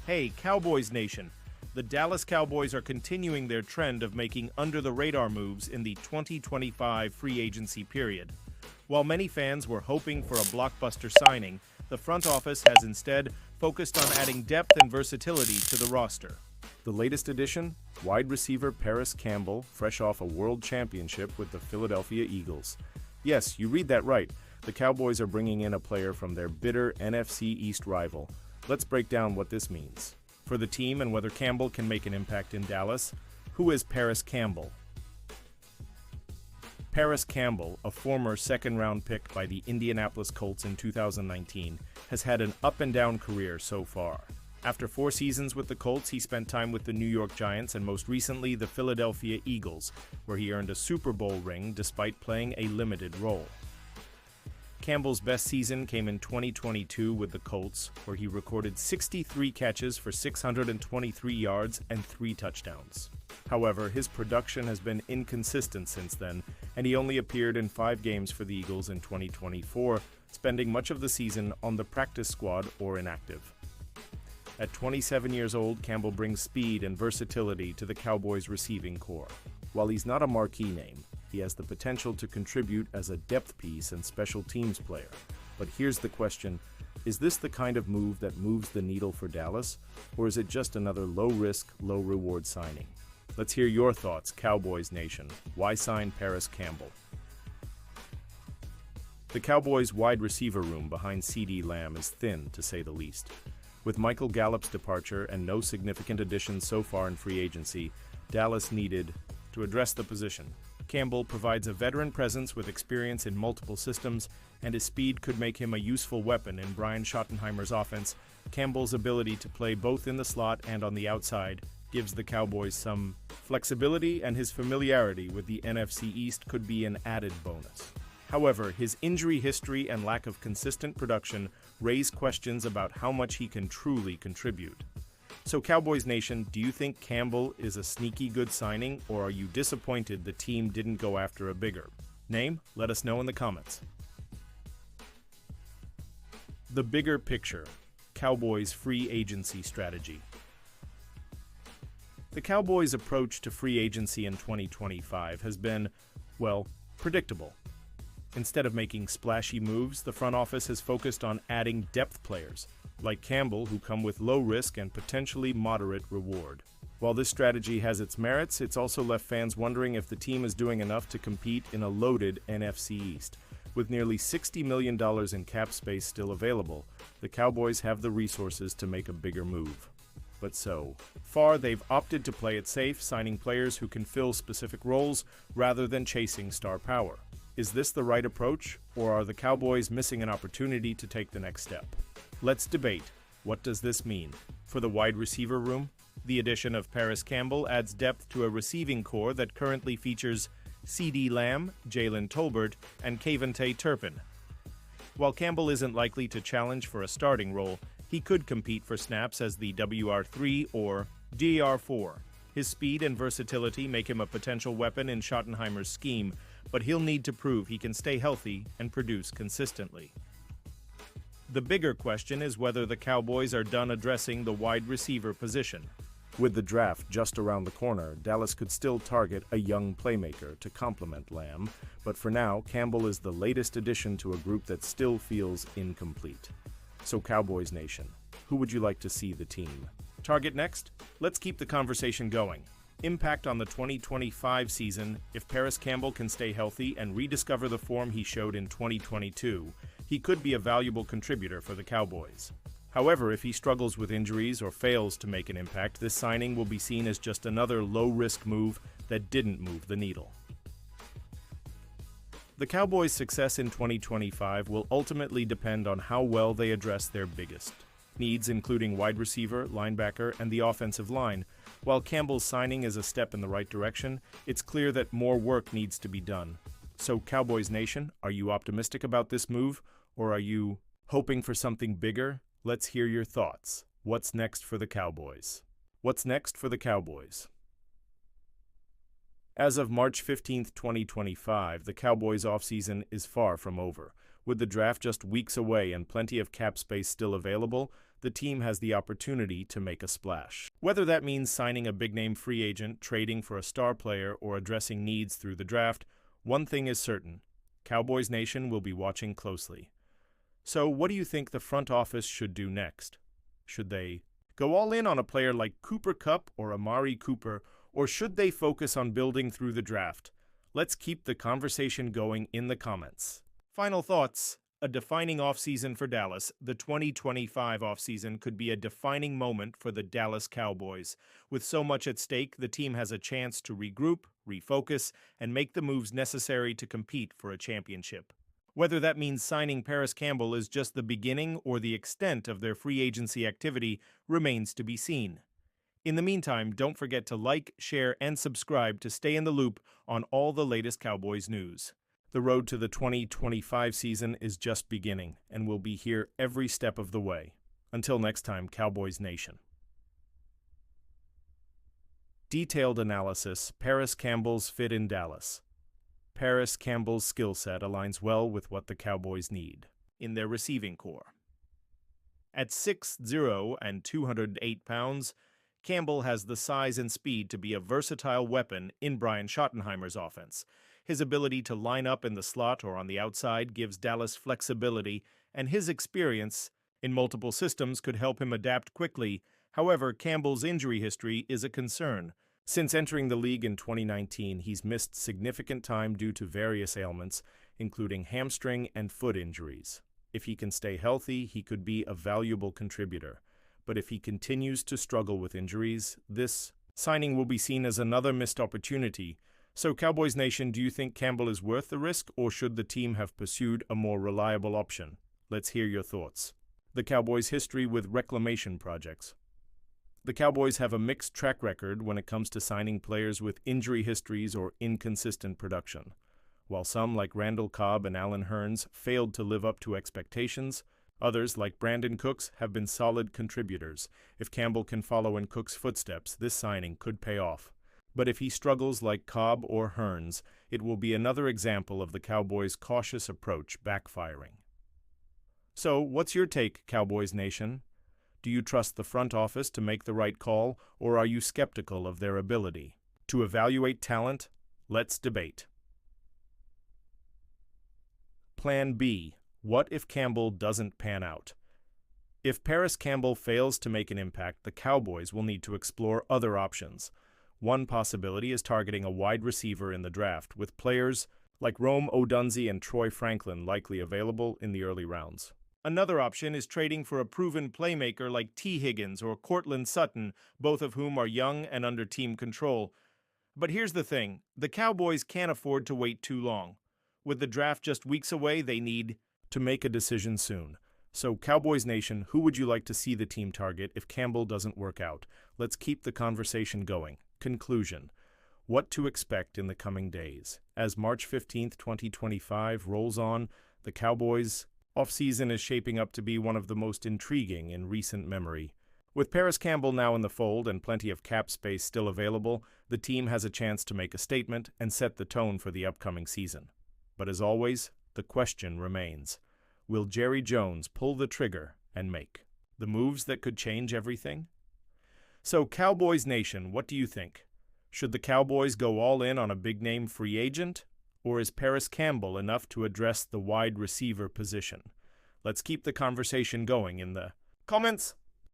Hey, Cowboys Nation! The Dallas Cowboys are continuing their trend of making under-the-radar moves in the 2025 free agency period. While many fans were hoping for a blockbuster signing, the front office has instead focused on adding depth and versatility to the roster. The latest addition? Wide receiver Paris Campbell, fresh off a world championship with the Philadelphia Eagles. Yes, you read that right. The Cowboys are bringing in a player from their bitter NFC East rival. Let's break down what this means for the team and whether Campbell can make an impact in Dallas. Who is Paris Campbell? Paris Campbell, a former second-round pick by the Indianapolis Colts in 2019, has had an up-and-down career so far. After 4 seasons with the Colts, he spent time with the New York Giants and most recently the Philadelphia Eagles, where he earned a Super Bowl ring despite playing a limited role. Campbell's best season came in 2022 with the Colts, where he recorded 63 catches for 623 yards and 3 touchdowns. However, his production has been inconsistent since then, and he only appeared in 5 games for the Eagles in 2024, spending much of the season on the practice squad or inactive. At 27 years old, Campbell brings speed and versatility to the Cowboys' receiving core. While he's not a marquee name, he has the potential to contribute as a depth piece and special teams player. But here's the question, is this the kind of move that moves the needle for Dallas, or is it just another low-risk, low-reward signing? Let's hear your thoughts, Cowboys Nation. Why sign Paris Campbell? The Cowboys' wide receiver room behind CeeDee Lamb is thin, to say the least. With Michael Gallup's departure and no significant additions so far in free agency, Dallas needed to address the position. Campbell provides a veteran presence with experience in multiple systems, and his speed could make him a useful weapon in Brian Schottenheimer's offense. Campbell's ability to play both in the slot and on the outside gives the Cowboys some flexibility, and his familiarity with the NFC East could be an added bonus. However, his injury history and lack of consistent production raise questions about how much he can truly contribute. So Cowboys Nation, do you think Campbell is a sneaky good signing, or are you disappointed the team didn't go after a bigger name? Let us know in the comments. The bigger picture, Cowboys' free agency strategy. The Cowboys' approach to free agency in 2025 has been, well, predictable. Instead of making splashy moves, the front office has focused on adding depth players, like Campbell, who come with low risk and potentially moderate reward. While this strategy has its merits, it's also left fans wondering if the team is doing enough to compete in a loaded NFC East. With nearly $60 million in cap space still available, the Cowboys have the resources to make a bigger move. But so far, they've opted to play it safe, signing players who can fill specific roles rather than chasing star power. Is this the right approach, or are the Cowboys missing an opportunity to take the next step? Let's debate. What does this mean? For the wide receiver room, the addition of Paris Campbell adds depth to a receiving core that currently features CeeDee Lamb, Jalen Tolbert, and Kayvontae Turpin. While Campbell isn't likely to challenge for a starting role, he could compete for snaps as the WR3 or DR4. His speed and versatility make him a potential weapon in Schottenheimer's scheme, but he'll need to prove he can stay healthy and produce consistently. The bigger question is whether the Cowboys are done addressing the wide receiver position. With the draft just around the corner, Dallas could still target a young playmaker to complement Lamb, but for now, Campbell is the latest addition to a group that still feels incomplete. So Cowboys Nation, who would you like to see the team target next? Let's keep the conversation going. Impact on the 2025 season. If Paris Campbell can stay healthy and rediscover the form he showed in 2022, he could be a valuable contributor for the Cowboys. However, if he struggles with injuries or fails to make an impact, this signing will be seen as just another low-risk move that didn't move the needle. The Cowboys' success in 2025 will ultimately depend on how well they address their biggest needs, including wide receiver, linebacker, and the offensive line. While Campbell's signing is a step in the right direction, it's clear that more work needs to be done. So Cowboys Nation, are you optimistic about this move, or are you hoping for something bigger? Let's hear your thoughts. What's next for the Cowboys? What's next for the Cowboys? As of March 15, 2025, the Cowboys' offseason is far from over. With the draft just weeks away and plenty of cap space still available, the team has the opportunity to make a splash. Whether that means signing a big-name free agent, trading for a star player, or addressing needs through the draft, one thing is certain: Cowboys Nation will be watching closely. So what do you think the front office should do next? Should they go all in on a player like Cooper Kupp or Amari Cooper, or should they focus on building through the draft? Let's keep the conversation going in the comments. Final thoughts. A defining offseason for Dallas. The 2025 offseason could be a defining moment for the Dallas Cowboys. With so much at stake, the team has a chance to regroup, refocus, and make the moves necessary to compete for a championship. Whether that means signing Paris Campbell is just the beginning or the extent of their free agency activity remains to be seen. In the meantime, don't forget to like, share, and subscribe to stay in the loop on all the latest Cowboys news. The road to the 2025 season is just beginning, and we'll be here every step of the way. Until next time, Cowboys Nation. Detailed analysis: Paris Campbell's fit in Dallas. Paris Campbell's skill set aligns well with what the Cowboys need in their receiving corps. At 6'0" and 208 pounds, Campbell has the size and speed to be a versatile weapon in Brian Schottenheimer's offense. His ability to line up in the slot or on the outside gives Dallas flexibility, and his experience in multiple systems could help him adapt quickly. However, Campbell's injury history is a concern. Since entering the league in 2019, he's missed significant time due to various ailments, including hamstring and foot injuries. If he can stay healthy, he could be a valuable contributor. But if he continues to struggle with injuries, this signing will be seen as another missed opportunity. So, Cowboys Nation, do you think Campbell is worth the risk, or should the team have pursued a more reliable option? Let's hear your thoughts. The Cowboys' history with reclamation projects. The Cowboys have a mixed track record when it comes to signing players with injury histories or inconsistent production. While some, like Randall Cobb and Allen Hurns, failed to live up to expectations, others, like Brandon Cooks, have been solid contributors. If Campbell can follow in Cook's footsteps, this signing could pay off. But if he struggles like Cobb or Hurns, it will be another example of the Cowboys' cautious approach backfiring. So, what's your take, Cowboys Nation? Do you trust the front office to make the right call, or are you skeptical of their ability to evaluate talent? Let's debate. Plan B. What if Campbell doesn't pan out? If Paris Campbell fails to make an impact, the Cowboys will need to explore other options. One possibility is targeting a wide receiver in the draft, with players like Rome Odunze and Troy Franklin likely available in the early rounds. Another option is trading for a proven playmaker like T. Higgins or Cortland Sutton, both of whom are young and under team control. But here's the thing: the Cowboys can't afford to wait too long. With the draft just weeks away, they need to make a decision soon. So, Cowboys Nation, who would you like to see the team target if Campbell doesn't work out? Let's keep the conversation going. Conclusion: what to expect in the coming days. As March 15th, 2025 rolls on, the Cowboys' offseason is shaping up to be one of the most intriguing in recent memory. With Paris Campbell now in the fold and plenty of cap space still available, the team has a chance to make a statement and set the tone for the upcoming season. But as always, the question remains: will Jerry Jones pull the trigger and make the moves that could change everything? So, Cowboys Nation, what do you think? Should the Cowboys go all in on a big-name free agent? Or is Paris Campbell enough to address the wide receiver position? Let's keep the conversation going in the comments.